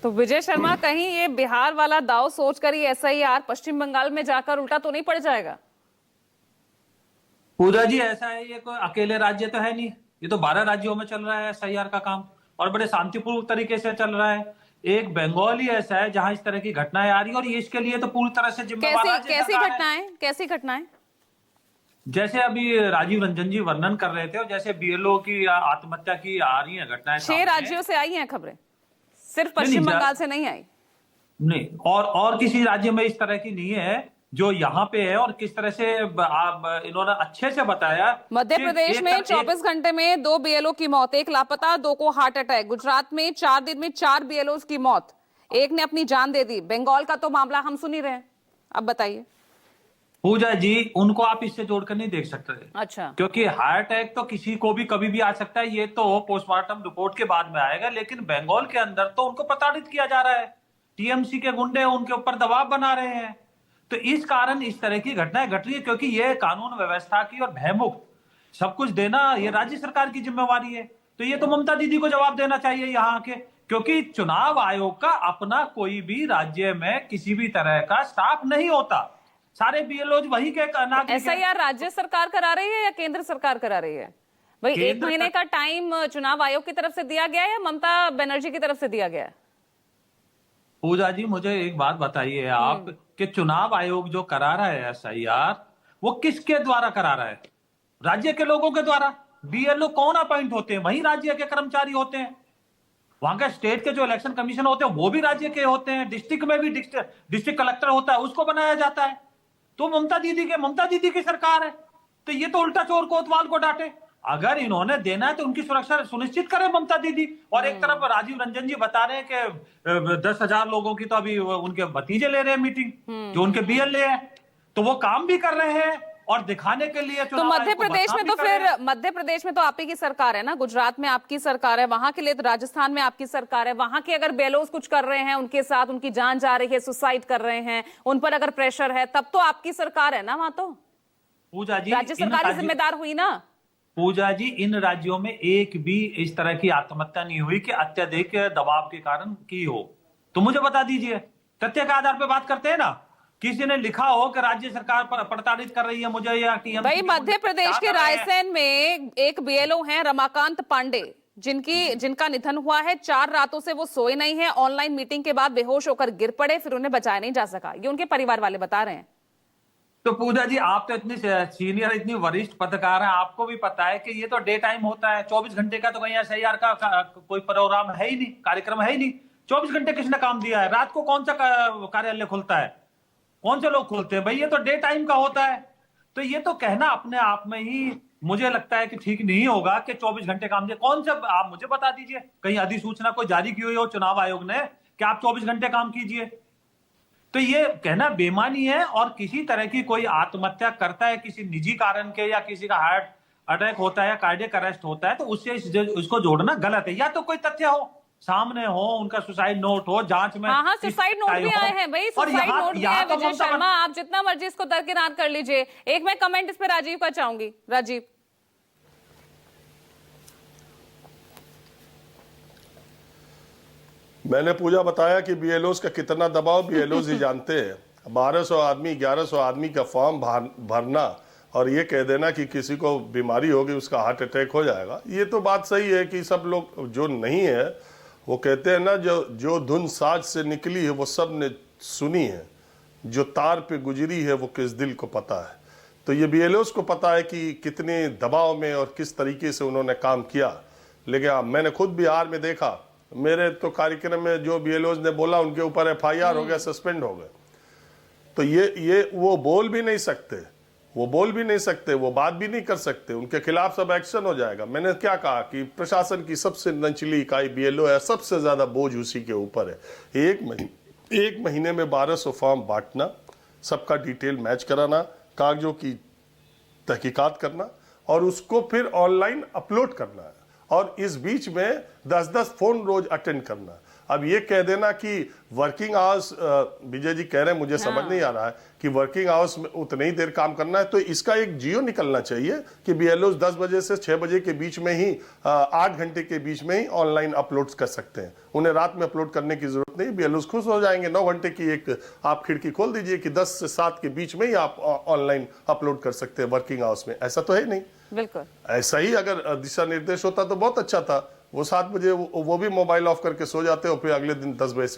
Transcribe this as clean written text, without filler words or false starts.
तो विजय शर्मा, कहीं ये बिहार वाला दाव सोचकर ही एसआईआर पश्चिम बंगाल में जाकर उल्टा तो नहीं पड़ जाएगा? पूजा जी, ऐसा है, ये कोई अकेले राज्य तो है नहीं, ये तो 12 राज्यों में चल रहा है एसआईआर का काम, और बड़े शांतिपूर्ण तरीके से चल रहा है। एक बंगाल ही ऐसा है जहां इस तरह की घटनाएं आ रही है, और ये इसके लिए तो पूरी तरह से जिम्मेवार कैसी राज्य कैसी सरकार है। घटनाएं, कैसी घटनाएं? जैसे अभी राजीव रंजन जी वर्णन कर रहे थे, और जैसे बीएलओ की आत्महत्या की आ रही है घटनाएं 6 सामने। राज्यों से आई हैं खबरें, सिर्फ नहीं पश्चिम नहीं, बंगाल से नहीं आई। नहीं, और किसी राज्य में इस तरह की नहीं है जो यहाँ पे है। और किस तरह से इन्होंने अच्छे से बताया मध्य कि प्रदेश में 24 घंटे में 2 बीएलओ की मौत, 1 लापता, 2 को हार्ट अटैक। गुजरात में 4 दिन में 4 बीएलओ की मौत, 1 ने अपनी जान दे दी। बंगाल का तो मामला हम सुन ही रहे हैं, अब बताइए। पूजा जी, उनको आप इससे जोड़कर नहीं देख सकते। अच्छा, क्योंकि हार्ट अटैक तो किसी को भी कभी भी आ सकता है, ये तो पोस्टमार्टम रिपोर्ट के बाद में आएगा। लेकिन बंगाल के अंदर तो उनको प्रताड़ित किया जा रहा है, टीएमसी के गुंडे उनके ऊपर दबाव बना रहे हैं। तो इस कारण इस तरह की घटनाएं घट रही है, क्योंकि ये कानून व्यवस्था की और भयमुक्त सब कुछ देना ये राज्य सरकार की जिम्मेवारी है। तो ये तो ममता दीदी को जवाब देना चाहिए यहाँ के, क्योंकि चुनाव आयोग का अपना कोई भी राज्य में किसी भी तरह का स्टाफ नहीं होता, सारे बीएलओ वही के नागरिक हैं। एसआईआर राज्य सरकार करा रही है या केंद्र सरकार करा रही है? भाई, 1 महीने का टाइम चुनाव आयोग की तरफ से दिया गया है या ममता बनर्जी की तरफ से दिया गया है? पूजा जी, मुझे एक बात बताइए आप कि चुनाव आयोग जो करा रहा है एसआईआर, वो किसके द्वारा करा रहा है? राज्य के लोगों के द्वारा। बीएलओ कौन अपॉइंट होते हैं? वही राज्य के कर्मचारी होते हैं। वहां के स्टेट के जो इलेक्शन कमीशन होते हैं वो भी राज्य के होते हैं। डिस्ट्रिक्ट में भी डिस्ट्रिक्ट कलेक्टर होता है, उसको बनाया जाता है। तो ममता दीदी की सरकार है, तो ये तो उल्टा चोर कोतवाल को डांटे। अगर इन्होंने देना है तो उनकी सुरक्षा सुनिश्चित करे ममता दीदी। और एक तरफ राजीव रंजन जी बता रहे हैं कि 10,000 लोगों की तो अभी उनके भतीजे ले रहे हैं मीटिंग, जो उनके बीएलए है, तो वो काम भी कर रहे हैं और दिखाने के लिए तो मध्य प्रदेश में तो फिर मध्य प्रदेश में तो आप ही की सरकार है ना, गुजरात में आपकी सरकार है, वहां के लिए तो राजस्थान में आपकी सरकार है। वहां के अगर बेलोस कुछ कर रहे हैं, उनके साथ उनकी जान जा रही है, सुसाइड कर रहे हैं, उन पर अगर प्रेशर है, तब तो आपकी सरकार है ना वहां। तो पूजा जी, राज्य सरकार ही जिम्मेदार हुई ना। पूजा जी, इन राज्यों में एक भी इस तरह की आत्महत्या नहीं हुई कि अत्यधिक दबाव के कारण की हो। तो मुझे बता दीजिए, तथ्य के आधार पर बात करते हैं ना। किसी ने लिखा हो कि राज्य सरकार पर प्रताड़ित कर रही है मुझे या टीएमसी। भाई, मध्य प्रदेश के रायसेन में एक बीएलओ हैं रमाकांत पांडे, जिनका निधन हुआ है। 4 रातों से वो सोए नहीं है, ऑनलाइन मीटिंग के बाद बेहोश होकर गिर पड़े, फिर उन्हें बचाया नहीं जा सका, ये उनके परिवार वाले बता रहे हैं। तो पूजा जी, आप तो इतनी सीनियर, इतनी वरिष्ठ पत्रकार हैं, आपको भी पता है कि ये तो डे टाइम होता है। 24 घंटे का तो कहीं एसआईआर का कोई प्रोग्राम है ही नहीं, कार्यक्रम है ही नहीं। 24 घंटे किसने काम दिया है? रात को कौन सा कार्यालय खुलता है? कौन से लोग खुलते हैं भाई? ये तो डे टाइम का होता है। तो ये तो कहना अपने आप में ही मुझे लगता है कि ठीक नहीं होगा कि 24 घंटे काम दिए। कौन सा, आप मुझे बता दीजिए, कहीं अधिसूचना कोई जारी की हुई हो चुनाव आयोग ने कि आप 24 घंटे काम कीजिए? तो ये कहना बेमानी है। और किसी तरह की कोई आत्महत्या करता है किसी निजी कारण के, या किसी का हार्ट अटैक होता है या कार्डियक अरेस्ट होता है, तो उससे इसको जोड़ना गलत है। या तो कोई तथ्य हो सामने, हो उनका सुसाइड नोट हो, जांच में। हाँ, सुसाइड नोट भी आए हैं भाई, सुसाइड नोट भी है। विजय शर्मा, आप जितना मर्जी इसको दरकिनार कर लीजिए। एक मैं कमेंट इस पे राजीव का चाहूंगी। राजीव, मैंने पूजा बताया कि बीएलओस का कितना दबाव बीएलओस ही जानते हैं। 1200 आदमी, 1100 आदमी का फॉर्म भरना और ये कह देना कि किसी को बीमारी होगी, उसका हार्ट अटैक हो जाएगा, ये तो बात सही है कि सब लोग जो नहीं है वो कहते हैं ना, जो धुन साज से निकली है वो सब ने सुनी है, जो तार पे गुजरी है वो किस दिल को पता है। तो ये बीएलओस को पता है कि कितने दबाव में और किस तरीके से उन्होंने काम किया। लेकिन मैंने खुद बिहार में देखा, मेरे तो कार्यक्रम में जो बीएलओस ने बोला उनके ऊपर एफआईआर हो गया, सस्पेंड हो गए। तो ये वो बोल भी नहीं सकते, वो बात भी नहीं कर सकते, उनके खिलाफ सब एक्शन हो जाएगा। मैंने क्या कहा कि प्रशासन की सबसे निचली इकाई बीएलओ है, सबसे ज्यादा बोझ उसी के ऊपर है। एक महीने में 1200 फॉर्म बांटना, सबका डिटेल मैच कराना, कागजों की तहकीकात करना और उसको फिर ऑनलाइन अपलोड करना है। और इस बीच में 10-10 फोन रोज अटेंड करना। अब ये कह देना कि वर्किंग आवर्स, विजय जी कह रहे हैं, मुझे समझ नहीं आ रहा है कि वर्किंग आवर्स में उतनी ही देर काम करना है, तो इसका एक जियो निकलना चाहिए कि बीएलओ 10 बजे से 6 बजे के बीच में ही 8 घंटे के बीच में ही ऑनलाइन अपलोड कर सकते हैं। उन्हें रात में अपलोड करने की जरूरत नहीं, बीएलओ खुश हो जाएंगे। 9 घंटे की एक आप खिड़की खोल दीजिए कि 10 से 7 के बीच में ही आप ऑनलाइन अपलोड कर सकते हैं वर्किंग आवर्स में। ऐसा तो है नहीं। बिल्कुल ऐसा ही अगर दिशा निर्देश होता तो बहुत अच्छा था। वो 7 बजे वो भी मोबाइल ऑफ करके सो जाते और फिर अगले दिन 10 बजे से